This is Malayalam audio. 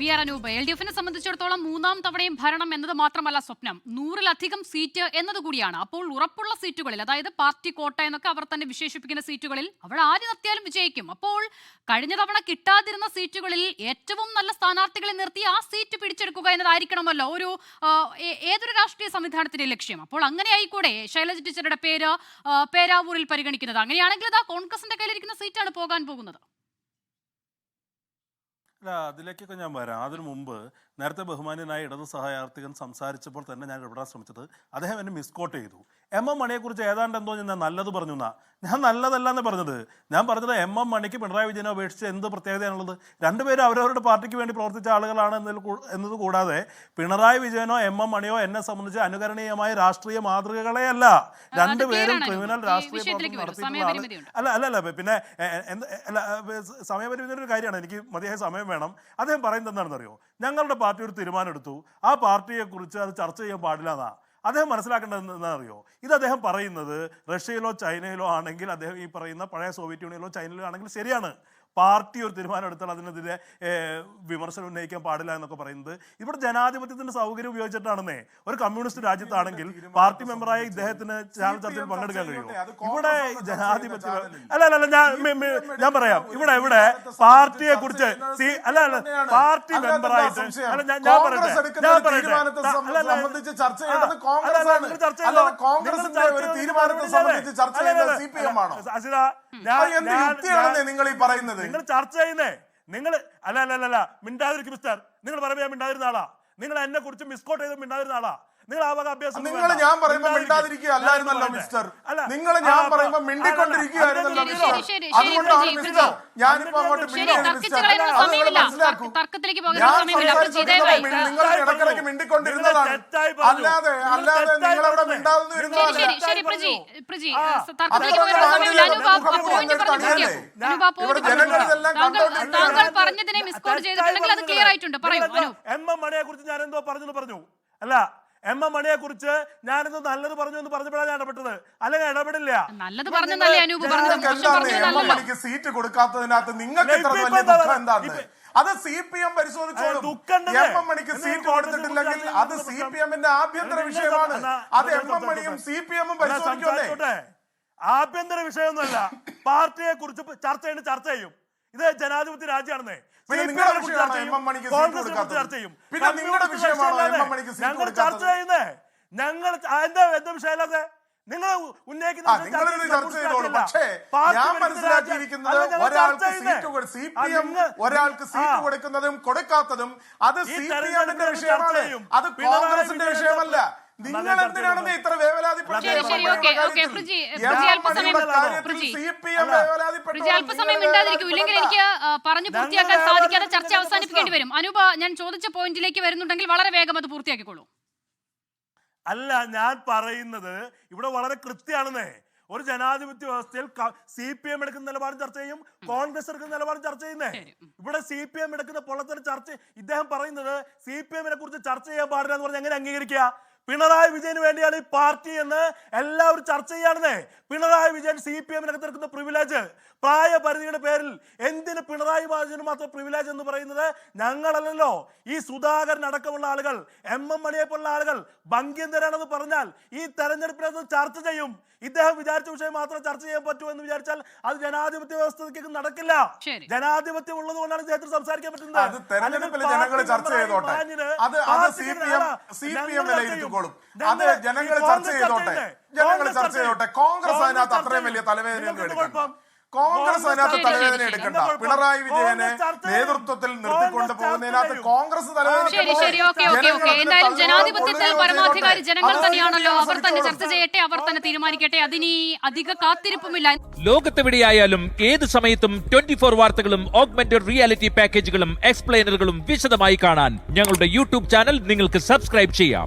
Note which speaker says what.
Speaker 1: V R Anoop. LDF-നെ സംബന്ധിച്ചിടത്തോളം മൂന്നാം തവണയും ഭരണം എന്നത് മാത്രമല്ല സ്വപ്നം, 100-ലധികം സീറ്റ് എന്നതുകൂടിയാണ്. അപ്പോൾ ഉറപ്പുള്ള സീറ്റുകളിൽ, അതായത് പാർട്ടി കോട്ട എന്നൊക്കെ അവർ തന്നെ വിശേഷിപ്പിക്കുന്ന സീറ്റുകളിൽ അവിടെ ആര് നിർത്തിയാലും വിജയിക്കും. അപ്പോൾ കഴിഞ്ഞ തവണ കിട്ടാതിരുന്ന സീറ്റുകളിൽ ഏറ്റവും നല്ല സ്ഥാനാർത്ഥികളെ നിർത്തി ആ സീറ്റ് പിടിച്ചെടുക്കുക എന്നതായിരിക്കണമല്ലോ ഒരു ഏതൊരു രാഷ്ട്രീയ സംവിധാനത്തിന്റെ ലക്ഷ്യം. അപ്പോൾ അങ്ങനെ ആയിക്കൂടെ ശൈലജ ടീച്ചറുടെ പേര് പേരാവൂരിൽ പരിഗണിക്കുന്നത്? അങ്ങനെയാണെങ്കിൽ ഇതാ കോൺഗ്രസിന്റെ കയ്യിലിരിക്കുന്ന സീറ്റാണ് പോകാൻ പോകുന്നത്.
Speaker 2: അല്ല, അതിലേക്കൊക്കെ ഞാൻ വരാം. അതിനു മുമ്പ് നേരത്തെ ബഹുമാന്യനായ ഇടതു സഹായാർത്ഥികൻ സംസാരിച്ചപ്പോൾ തന്നെ ഞാൻ ഇടപെടാൻ ശ്രമിച്ചത് അദ്ദേഹം എന്നെ മിസ്കോട്ട് ചെയ്തു. MM മണിയെക്കുറിച്ച് ഏതാണ്ട് എന്തോ ഞാൻ നല്ലത് പറഞ്ഞു എന്നാ. ഞാൻ നല്ലതല്ല എന്ന് പറഞ്ഞത്. ഞാൻ പറഞ്ഞത് MM മണിക്ക് പിണറായി വിജയനെ അപേക്ഷിച്ച് എന്ത് പ്രത്യേകതയാണുള്ളത്? രണ്ടുപേരും അവരവരുടെ പാർട്ടിക്ക് വേണ്ടി പ്രവർത്തിച്ച ആളുകളാണ് എന്നത് കൂടാതെ പിണറായി വിജയനോ MM മണിയോ എന്നെ സംബന്ധിച്ച് അനുകരണീയമായ രാഷ്ട്രീയ മാതൃകകളെ അല്ല. രണ്ടുപേരും ക്രിമിനൽ രാഷ്ട്രീയ പ്രവർത്തനം നടത്തിയിട്ടുള്ള അല്ല പിന്നെ അല്ല, സമയപരിമിതിയുടെ ഒരു കാര്യമാണ്. എനിക്ക് മതിയായ സമയം വേണം. അദ്ദേഹം പറയുന്നത് എന്താണെന്ന് അറിയോ? ഞങ്ങളുടെ പാർട്ടി ഒരു തീരുമാനം എടുത്തു, ആ പാർട്ടിയെക്കുറിച്ച് അത് ചർച്ച ചെയ്യാൻ പാടില്ല എന്നാ അദ്ദേഹം മനസ്സിലാക്കേണ്ടത് എന്താണെന്നറിയോ? ഇത് അദ്ദേഹം പറയുന്നത് റഷ്യയിലോ ചൈനയിലോ ആണെങ്കിൽ, അദ്ദേഹം ഈ പറയുന്ന പഴയ സോവിയറ്റ് യൂണിയനിലോ ചൈനയിലോ ആണെങ്കിൽ ശരിയാണ്. പാർട്ടി ഒരു തീരുമാനം എടുത്താൽ അതിനെതിരെ വിമർശനം ഉന്നയിക്കാൻ പാടില്ല എന്നൊക്കെ പറയുന്നത് ഇവിടെ ജനാധിപത്യത്തിന്റെ സൗകര്യം ഉപയോഗിച്ചിട്ടാണെന്നേ. ഒരു കമ്മ്യൂണിസ്റ്റ് രാജ്യത്താണെങ്കിൽ പാർട്ടി മെമ്പറായ ഇദ്ദേഹത്തിന് ചാനൽ ചർച്ചയിൽ പങ്കെടുക്കാൻ കഴിയുമോ? ഇവിടെ ജനാധിപത്യ അല്ല ഞാൻ പറയാം. ഇവിടെ പാർട്ടിയെ കുറിച്ച് പാർട്ടി മെമ്പറായിട്ട് ഞാൻ
Speaker 3: പറയുന്നത്
Speaker 2: നിങ്ങൾ ചർച്ച ചെയ്യുന്നേ. നിങ്ങൾ അല്ല മിണ്ടാതിരിക്കും മിസ്റ്റർ. നിങ്ങൾ പറയുമ്പോൾ മിണ്ടാതിരുന്ന ആളാ. നിങ്ങൾ എന്നെ കുറിച്ച് മിസ്കോട്ട് ചെയ്ത് മിണ്ടാതിരുന്ന ആളാ. നിങ്ങൾ ആ വക അഭ്യാസം
Speaker 3: നിങ്ങൾ ഞാൻ പറയുമ്പോൾ മിണ്ടാതിരിക്കുക അല്ലായിരുന്നല്ലോ മിസ്റ്റർ. നിങ്ങൾ ഞാൻ പറയുമ്പോൾ മിണ്ടിക്കൊണ്ടിരിക്കുകയായിരുന്നല്ലോ മിസ്റ്റർ. അതുകൊണ്ടാണ് മിസ്റ്റർ ഞാനിപ്പോ അങ്ങോട്ട് നിങ്ങൾ ഇടക്കിടക്ക് മിണ്ടിക്കൊണ്ടിരുന്നതാണ്. അല്ലാതെ നിങ്ങളവിടെ മിണ്ടാതെന്ന്
Speaker 1: പറഞ്ഞതിനെ മിസ്കോട്ട് ചെയ്തിട്ടുണ്ടെങ്കിൽ അത് ക്ലിയർ ആയിട്ടുണ്ട്.
Speaker 2: MM മണിയെ കുറിച്ച് ഞാൻ എന്തോ പറഞ്ഞു അല്ല, MM മണിയെ കുറിച്ച് ഞാനിത് നല്ലത് പറഞ്ഞു എന്ന് പറഞ്ഞപ്പോഴാണ് ഞാൻ ഇടപെട്ടത്. അല്ലെങ്കിൽ ഇടപെടില്ല.
Speaker 1: നല്ലത് പറഞ്ഞതല്ലേ അനൂപ് പറഞ്ഞത്?
Speaker 3: MM മണിക്ക് സീറ്റ് കൊടുക്കാത്തതിനകത്ത് നിങ്ങൾക്ക് എത്ര വലിയ ദുഃഖം എന്താണ്? അത് CPM പരിശോധിച്ചോളും. MM മണിക്ക് സീറ്റ് കൊടുത്തിട്ടില്ലെങ്കിൽ അത് CPM-ന്റെ ആഭ്യന്തര വിഷയമാണ്. അത് MM മണിയും CPM-ഉം പരിശോധിക്കട്ടെ.
Speaker 2: ആഭ്യന്തര വിഷയമൊന്നുമല്ല. പാർട്ടിയെ കുറിച്ച് ചർച്ച ചെയ്യും. ഇത് ജനാധിപത്യ രാജ്യമാണെന്നേ. ഞങ്ങൾ ചർച്ച ചെയ്യുന്നേ. ഞങ്ങൾ എന്താ വിഷയമല്ലാതെ നിങ്ങൾ ഉന്നയിക്കുന്ന
Speaker 3: ഒരാൾക്ക് സീറ്റ് കൊടുക്കുന്നതും കൊടുക്കാത്തതും അത് CPM-ന്റെ വിഷയമാണ്. അത് കോൺഗ്രസിന്റെ വിഷയമല്ല. നിങ്ങൾ എന്തിനാണെന്ന് ഇത്ര
Speaker 1: അല്പസമയം മിണ്ടാതിരിക്കൂ, ഇല്ലെങ്കിൽ എനിക്ക് പറഞ്ഞു പൂർത്തിയാക്കാൻ സാധിക്കാതെ ചർച്ച അവസാനിപ്പിക്കേണ്ടി വരും. അനൂപ, ഞാൻ ചോദിച്ച പോയിന്റിലേക്ക് വരുന്നുണ്ടെങ്കിൽ വളരെ വേഗം അത് പൂർത്തിയാക്കിക്കോളൂ.
Speaker 2: അല്ല, ഞാൻ പറയുന്നത് ഇവിടെ വളരെ കൃത്യമാണെന്നേ. ഒരു ജനാധിപത്യ വ്യവസ്ഥയിൽ CPM എടുക്കുന്ന നിലപാടും ചർച്ച ചെയ്യും, കോൺഗ്രസ് എടുക്കുന്ന നിലപാടും ചർച്ച ചെയ്യുന്നേ. ഇവിടെ CPM എടുക്കുന്ന പൊള്ളത്തിന് ചർച്ച ഇദ്ദേഹം പറയുന്നത് CPM-നെ കുറിച്ച് ചർച്ച ചെയ്യാൻ പാടില്ല എന്ന് പറഞ്ഞ് എങ്ങനെ അംഗീകരിക്കുക? പിണറായി വിജയന് വേണ്ടിയാണ് ഈ പാർട്ടി എന്ന് എല്ലാവരും ചർച്ച ചെയ്യാണെന്നേ. പിണറായി വിജയൻ CPM-നകത്ത് എടുക്കുന്ന പ്രിവിലേജ്, പ്രായപരിധിയുടെ പേരിൽ എന്തിന് പിണറായി വിജയന് മാത്രം പ്രിവിലേജ് എന്ന് പറയുന്നത് ഞങ്ങളല്ലല്ലോ. ഈ സുധാകരൻ അടക്കമുള്ള ആളുകൾ, MM മണിയെ പോലുള്ള ആളുകൾ ഭംഗ്യന്തരാണെന്ന് പറഞ്ഞാൽ ഈ തെരഞ്ഞെടുപ്പിനകത്ത് ചർച്ച ചെയ്യും. ഇദ്ദേഹം വിചാരിച്ച വിഷയം മാത്രം ചർച്ച ചെയ്യാൻ പറ്റൂ എന്ന് വിചാരിച്ചാൽ അത് ജനാധിപത്യ വ്യവസ്ഥയ്ക്ക് നടക്കില്ല. ജനാധിപത്യം ഉള്ളത് കൊണ്ടാണ് ഇദ്ദേഹത്തിന് സംസാരിക്കാൻ പറ്റുന്നത്.
Speaker 3: ജനങ്ങൾ ചർച്ച ചെയ്തോട്ടെ. കോൺഗ്രസ് അതിനകത്ത് അത്രയും വലിയ തലവേദന എടുക്കണം. കോൺഗ്രസ് അതിനകത്ത് തലവേദന എടുക്കണ്ട. പിണറായി വിജയനെ നേതൃത്വത്തിൽ നിർത്തിക്കൊണ്ട് പോകുന്നതിനകത്ത് കോൺഗ്രസ്
Speaker 1: എന്തായാലും ജനാധിപത്യത്തിൽ പരമാധികാരി ജനങ്ങൾ തന്നെയാണല്ലോ. അവർ തന്നെ ചർച്ച ചെയ്യട്ടെ, അവർ തന്നെ തീരുമാനിക്കട്ടെ. അതിനി അധിക കാത്തിരിപ്പുമില്ല.
Speaker 4: ലോകത്തെവിടെയായാലും ഏത് സമയത്തും 24 വാർത്തകളും ഓഗ്മെന്റഡ് റിയാലിറ്റി പാക്കേജുകളും എക്സ്പ്ലെയിനറുകളും വിശദമായി കാണാൻ ഞങ്ങളുടെ YouTube ചാനൽ നിങ്ങൾക്ക് സബ്സ്ക്രൈബ് ചെയ്യാം.